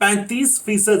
35%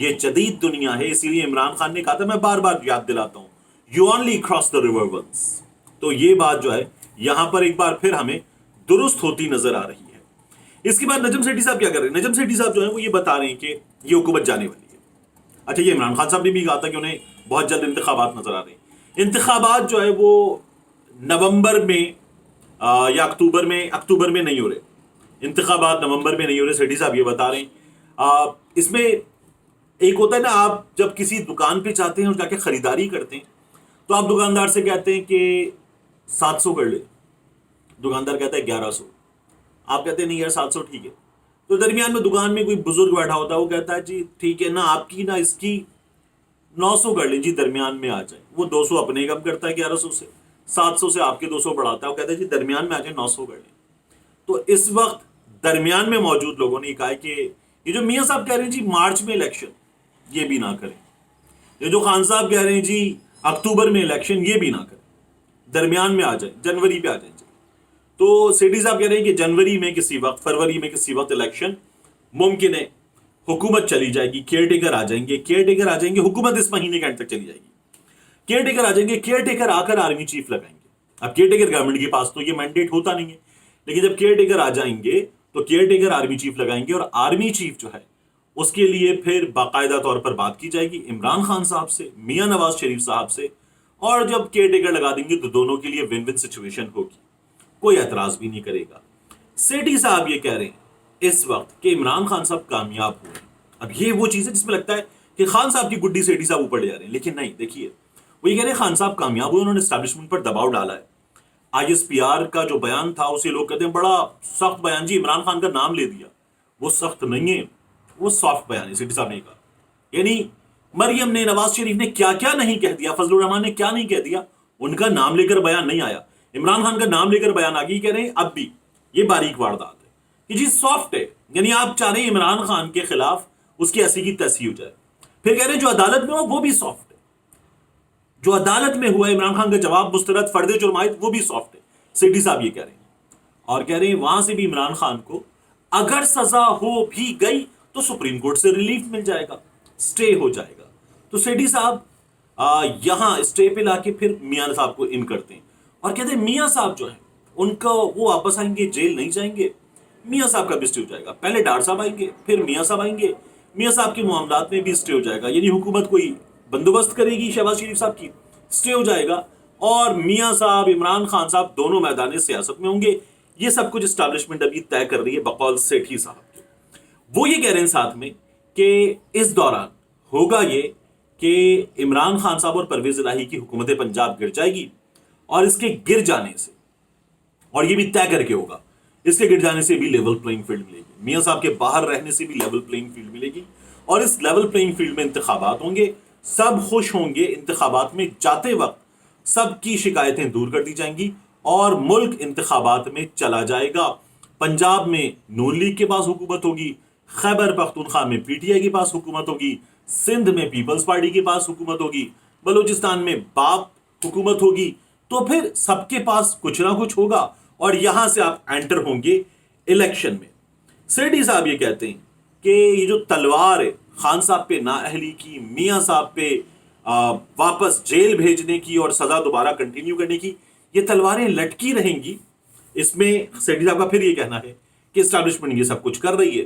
یہ جدید دنیا ہے، اسی لیے عمران خان نے کہا تھا، میں بار بار یاد دلاتا ہوں، you only cross the river once. تو یہ بات جو ہے یہاں پر ایک بار پھر ہمیں درست ہوتی نظر آ رہی ہے. اس کے بعد نجم سیٹھی صاحب کیا کر رہے ہیں؟ نجم سیٹھی صاحب جو ہیں وہ یہ بتا رہے ہیں کہ یہ حکومت جانے والی ہے. اچھا، یہ عمران خان صاحب نے بھی کہا تھا کہ انہیں بہت جلد انتخابات نظر آ رہے ہیں. انتخابات جو ہے وہ نومبر میں یا اکتوبر میں نہیں ہو رہے. انتخابات نومبر میں نہیں ہو رہے، سیٹھی صاحب یہ بتا رہے ہیں. اس میں ایک ہوتا ہے نا، آپ جب کسی دکان پہ جاتے ہیں اور جا کے خریداری کرتے ہیں تو آپ دکاندار سے کہتے ہیں کہ 700 کر لے. دکاندار کہتا ہے 1100. آپ کہتے ہیں نہیں یار 700 ٹھیک ہے. تو درمیان میں دکان میں کوئی بزرگ بیٹھا ہوتا ہے، وہ کہتا ہے جی ٹھیک ہے نا، آپ کی نا اس کی 900 کر لیں جی، درمیان میں آ جائے. وہ 200 اپنے کم کرتا ہے 1100 سے، 700 سے آپ کے 200 بڑھاتا ہے، وہ کہتا ہے جی درمیان میں آ جائے 900 کر لیں. تو اس وقت درمیان میں موجود لوگوں نے کہا کہ یہ جو میاں صاحب کہہ رہے ہیں جی مارچ میں الیکشن، یہ بھی نہ کریں. یہ جو خان صاحب کہہ رہے ہیں جی اکتوبر میں الیکشن، یہ بھی نہ کریں، درمیان میں آ جائیں، جنوری پہ آ جائیں. تو سیٹھی صاحب کہہ رہے ہیں کہ جنوری میں کسی وقت، فروری میں کسی وقت الیکشن ممکن ہے. حکومت چلی جائے گی، کیئر ٹیکر آ جائیں گے، حکومت اس مہینے کے اینڈ تک چلی جائے گی. کیئر ٹیکر آ جائیں گے، کیئر ٹیکر آ کر آرمی چیف لگائیں گے. اب کیئر ٹیکر گورنمنٹ کے پاس تو یہ مینڈیٹ ہوتا نہیں ہے، لیکن جب کیئر ٹیکر آ جائیں گے تو کیئر ٹیکر آرمی چیف لگائیں گے، اور آرمی چیف جو ہے اس کے لیے پھر باقاعدہ طور پر بات کی جائے گی عمران خان صاحب سے، میاں نواز شریف صاحب سے. اور جب کیئر ٹیکر لگا دیں گے تو دونوں کے لیے ون ون سچویشن ہوگی، کوئی اعتراض بھی نہیں کرے گا. سیٹھی صاحب یہ کہہ رہے ہیں اس وقت کہ عمران خان صاحب کامیاب ہوئے. اب یہ وہ چیز ہے جس میں لگتا ہے کہ خان صاحب کی گڈی سیٹھی صاحب اوپر لے جا رہے ہیں، لیکن نہیں. دیکھیے وہ یہ کہہ رہے ہیں خان صاحب کامیاب ہوئے، انہوں نے اسٹیبلشمنٹ پر دباؤ ڈالا ہے. آئی ایس پی آر کا جو بیان تھا اسے لوگ کہتے ہیں بڑا سخت بیان جی، عمران خان کا نام لے دیا. وہ سخت نہیں ہے، وہ سافٹ بیان ہے. سیٹھی صاحب نے کہا یعنی مریم نے، نواز شریف نے کیا کیا نہیں کہہ دیا، فضل الرحمان نے کیا نہیں کہہ دیا، ان کا نام لے کر بیان نہیں آیا. عمران خان کا نام لے کر بیان آ گئی. کہہ رہے ہیں اب بھی یہ باریک واردات ہے کہ جی سافٹ ہے، یعنی آپ چاہ رہے ہیں عمران خان کے خلاف اس کی ایسی کی تیسی ہو جائے. پھر کہہ رہے ہیں جو عدالت میں ہو وہ بھی سافٹ ہے، جو عدالت میں ہوا ہے عمران خان کا جواب مسترد فرد جرم عائد، وہ بھی سافٹ ہے. سیٹھی صاحب یہ کہہ رہے ہیں. اور کہہ رہے ہیں وہاں سے بھی عمران خان کو اگر سزا ہو بھی گئی تو سپریم کورٹ سے ریلیف مل جائے گا، سٹے ہو جائے گا. تو سیٹھی صاحب یہاں سٹے پہ لا کے پھر میاں صاحب کو ان کرتے ہیں اور کہتے ہیں میاں صاحب جو ہے ان کا وہ واپس آئیں گے، جیل نہیں جائیں گے. میاں صاحب کا بھی سٹے ہو جائے گا. پہلے ڈار صاحب آئیں گے، پھر میاں صاحب آئیں گے، میاں صاحب کے معاملات میں بھی سٹے ہو جائے گا. یعنی حکومت کوئی بندوبست کرے گی شہباز شریف صاحب کی، سٹے ہو جائے گا. اور میاں صاحب، عمران خان صاحب دونوں میدان سیاست میں ہوں گے. یہ سب کچھ اسٹیبلشمنٹ ابھی طے کر رہی ہے بقول سیٹھی صاحب کے. وہ یہ کہہ رہے ہیں ساتھ میں کہ اس دوران ہوگا یہ کہ عمران خان صاحب اور پرویز الہی کی حکومت پنجاب گر جائے گی، اور اس کے گر جانے سے، اور یہ بھی طے کر کے ہوگا، اس کے گر جانے سے بھی لیول پلینگ فیلڈ ملے گی. میاں صاحب کے باہر رہنے سے بھی لیول پلینگ فیلڈ ملے گی، اور اس لیول پلینگ فیلڈ میں انتخابات ہوں گے. سب خوش ہوں گے. انتخابات میں جاتے وقت سب کی شکایتیں دور کر دی جائیں گی اور ملک انتخابات میں چلا جائے گا. پنجاب میں نون لیگ کے پاس حکومت ہوگی، خیبر پختونخوا میں پی ٹی آئی کے پاس حکومت ہوگی، سندھ میں پیپلز پارٹی کے پاس حکومت ہوگی، بلوچستان میں باپ حکومت ہوگی. تو پھر سب کے پاس کچھ نہ کچھ ہوگا، اور یہاں سے آپ انٹر ہوں گے الیکشن میں. سیٹھی صاحب یہ کہتے ہیں کہ یہ جو تلوار ہے خان صاحب پہ نااہلی کی، میاں صاحب پہ واپس جیل بھیجنے کی اور سزا دوبارہ کنٹینیو کرنے کی، یہ تلواریں لٹکی رہیں گی. اس میں سیٹھی صاحب کا پھر یہ کہنا ہے کہ اسٹیبلشمنٹ یہ سب کچھ کر رہی ہے،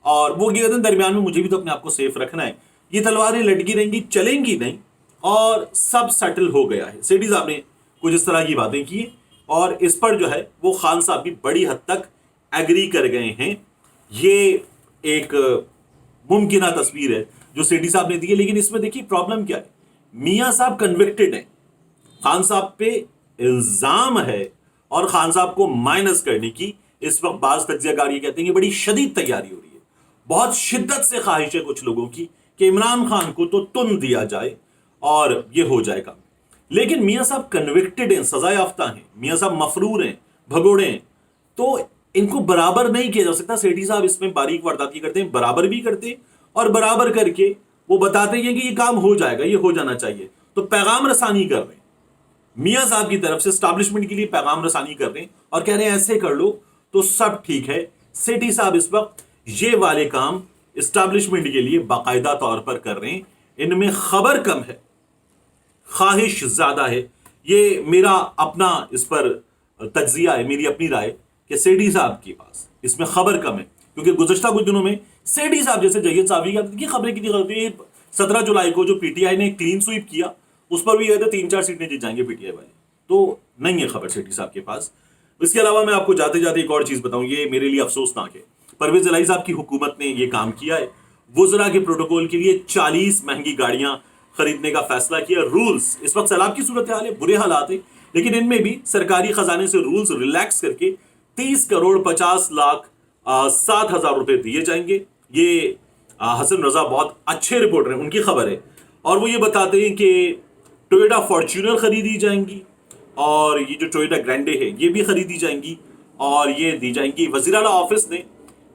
اور وہ یہ کہتے ہیں درمیان میں مجھے بھی تو اپنے آپ کو سیف رکھنا ہے. یہ تلواریں لٹکی رہیں گی، چلیں گی نہیں، اور سب سیٹل ہو گیا ہے. سیٹھی صاحب نے کچھ اس طرح کی باتیں کی، اور اس پر جو ہے وہ خان صاحب بھی بڑی حد تک ایگری کر گئے ہیں. یہ ایک ممکنہ تصویر ہے جو سیٹھی صاحب نے دی ہے. لیکن اس میں دیکھیے پرابلم کیا ہے، میاں صاحب کنوکٹڈ ہیں، خان صاحب پہ الزام ہے، اور خان صاحب کو مائنس کرنے کی اس وقت بعض تجزیہ کار یہ کہتے ہیں کہ بڑی شدید تیاری ہو رہی ہے. بہت شدت سے خواہش ہے کچھ لوگوں کی کہ عمران خان کو تو تن دیا جائے اور یہ ہو جائے گا. لیکن میاں صاحب کنوکٹڈ ہیں، سزا یافتہ ہیں، میاں صاحب مفرور ہیں، بھگوڑے ہیں، تو ان کو برابر نہیں کیا جا سکتا. سیٹھی صاحب اس میں باریک وارداتی کرتے ہیں، برابر بھی کرتے ہیں، اور برابر کر کے وہ بتاتے ہیں کہ یہ کام ہو جائے گا، یہ ہو جانا چاہیے. تو پیغام رسانی کر رہے ہیں میاں صاحب کی طرف سے، اسٹیبلشمنٹ کے لیے پیغام رسانی کر رہے ہیں اور کہہ رہے ہیں ایسے کر لو تو سب ٹھیک ہے. سیٹھی صاحب اس وقت یہ والے کام اسٹیبلشمنٹ کے لیے باقاعدہ طور پر کر رہے ہیں. ان میں خبر کم ہے، خواہش زیادہ ہے. یہ میرا اپنا اس پر تجزیہ ہے، میری اپنی رائے کہ سیٹھی صاحب کے پاس اس میں خبر کم ہے. کیونکہ گزشتہ کچھ دنوں میں سیٹھی صاحب جیسے جید صاحب کی خبریں کتنی غلط ہیں. 17 جولائی کو جو پی ٹی آئی نے کلین سویپ کیا اس پر بھی یہ تھا 3-4 سیٹیں جیت جائیں گے پی ٹی آئی والے. تو نہیں ہے خبر سیٹھی صاحب کے پاس. اس کے علاوہ میں آپ کو جاتے جاتے ایک اور چیز بتاؤں، یہ میرے لیے افسوسناک ہے. پرویز الہی صاحب کی حکومت نے یہ کام کیا ہے، وزراء کے پروٹوکول کے لیے 40 مہنگی گاڑیاں خریدنے کا فیصلہ کیا. رولز اس وقت سیلاب کی صورتحال ہے، برے حالات ہیں، لیکن ان میں بھی سرکاری خزانے سے رولز ریلیکس کر کے 30 کروڑ 50 لاکھ 7 ہزار روپے دیے جائیں گے. یہ حسن رضا بہت اچھے رپورٹر ہیں، ان کی خبر ہے، اور وہ یہ بتاتے ہیں کہ ٹویوٹا فارچونر خریدی جائیں گی، اور یہ جو ٹویوٹا گرینڈے ہے یہ بھی خریدی جائیں گی، اور یہ دی جائیں گی. وزیر اعلیٰ آفس نے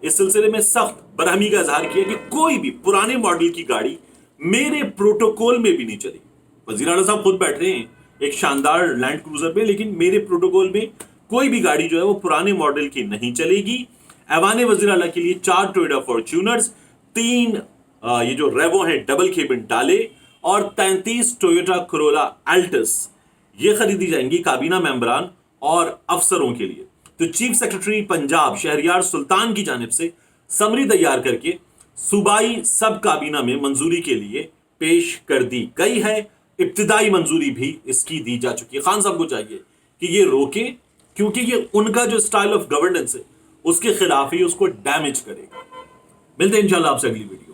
اس سلسلے میں سخت برہمی کا اظہار کیا کہ کوئی بھی پرانے ماڈل کی گاڑی میرے پروٹوکول میں بھی نہیں چلے گی. وزیر اعلیٰ صاحب خود بیٹھ رہے ہیں ایک شاندار لینڈ کروزر پہ، لیکن میرے پروٹوکول میں کوئی بھی گاڑی جو ہے وہ پرانے ماڈل کی نہیں چلے گی. ایوان وزیر اعلیٰ کے لیے 4 ٹویوٹا فارچونرز، 3 یہ جو ریوو ہیں ڈبل کیبن ڈالے، اور 33 ٹویوٹا کرولا الٹس یہ خریدی جائیں گی کابینہ ممبران اور افسروں کے لیے. تو چیف سیکرٹری پنجاب شہریار سلطان کی جانب سے سمری تیار کر کے صوبائی سب کابینہ میں منظوری کے لیے پیش کر دی گئی ہے. ابتدائی منظوری بھی اس کی دی جا چکی ہے. خان صاحب کو چاہیے کہ یہ روکیں، کیونکہ یہ ان کا جو سٹائل آف گورننس ہے اس کے خلاف ہی اس کو ڈیمیج کرے گا. ملتے ہیں انشاءاللہ آپ سے اگلی ویڈیو.